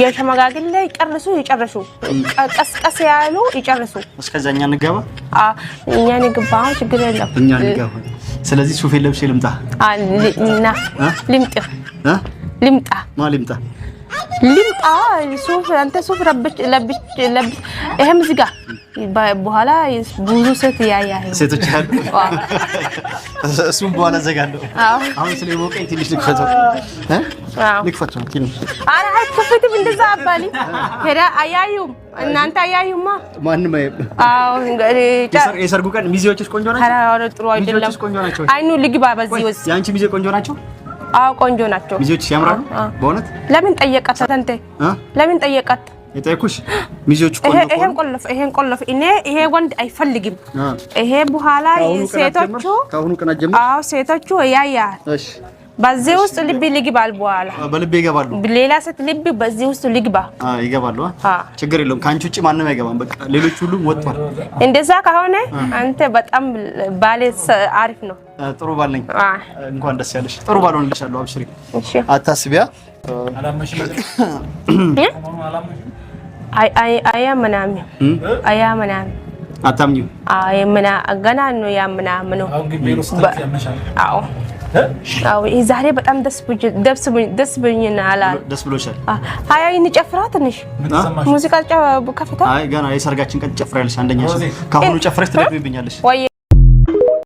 የሸመጋግል ላይ ይጨርሱ ቀስቀስ ያሉ ይጨርሱ እስከዛኛ ንገባ እኛ ንገባ ችግር የለም እኛ ንገባ ስለዚህ ሱፍ ለብሼ ልምጣ እና ልምጣ ማልምጣ ሱፍ አንተ ሱፍ ለብሽ ይሄም እዚህ ጋር በኋላ ብዙ ሴት ያያይ ሴቶች ያሉ እሱም በኋላ ዘጋለሁ አሁን ስለሞቀኝ ትንሽ ልክፈተው ልክፈተው ትንሽ አረ አይከፈትም እንደዛ አባሊ ሄዳ አያዩም እናንተ አያዩማ ማንንም አዎ የሰርጉ ቀን ሚዜዎችሽ ቆንጆ ናቸው አረ ጥሩ አይደለም አይኑ ልግባ በዚህ ወስ ያንቺ ሚዜ ቆንጆ ናቸው አዎ ቆንጆ ናቸው ሚዜዎች ያምራሉ በእውነት ለምን ጠየቃት አንተ ለምን ጠየቃት የጠየቁሽ ሚዜዎች ቆንጆ ይሄን ቆልፍ እኔ ይሄ ወንድ አይፈልግም ይሄ በኋላ ሴቶቹ ካሁኑ ቀን ጀምሮ አዎ ሴቶቹ ያያ እሺ በዚህ ውስጥ ልብ ይገባል በኋላ በልብ ይገባሉ ሌላ ሴት ልብ በዚህ ውስጥ ይገባ ይገባሉ ችግር የለውም ካንቺ ውጪ ማንንም አይገባም በቃ ሌሎች ሁሉ ወጥቷል እንደዛ ከሆነ አንተ በጣም ባለ አሪፍ ነው ጥሩ ባል ነኝ እንኳን ደስ ያለሽ ጥሩ ባል ሆነልሻለሁ አብሽሪ እሺ አታስቢያ አላመሽ አያ ምናምን አታምኚው ምና ገና ነው ያ ምናምን ነው አዎ ዛሬ በጣም ደስ ብሎኛል ደስ ብሎሻል አያ እንጨፍራ ትንሽ ሙዚቃ ከፍታ አይ ገና የሰርጋችን ቀን ጨፍራለሽ አንደኛሽ ካሁኑ ጨፍረሽ ትደግሚብኛለሽ